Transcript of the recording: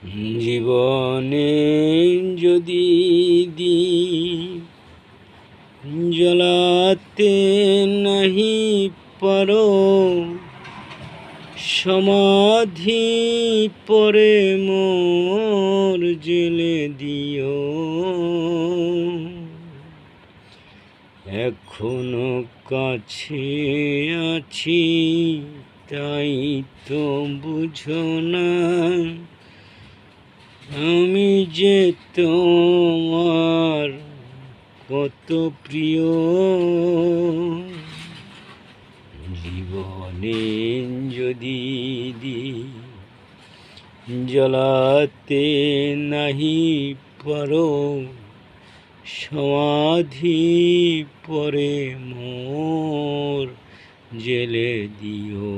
জীবনে যদি জ্বলাতে নাহি পারো, সমাধি পরে মোর জেলে দিও। এখনো কাছে আছি তাই তো বুঝো না, আমি যে তোমার কত প্রিয়। জীবনে যদি জ্বলাতে নাহি পারো, সমাধি পরে মোর জেলে দিও।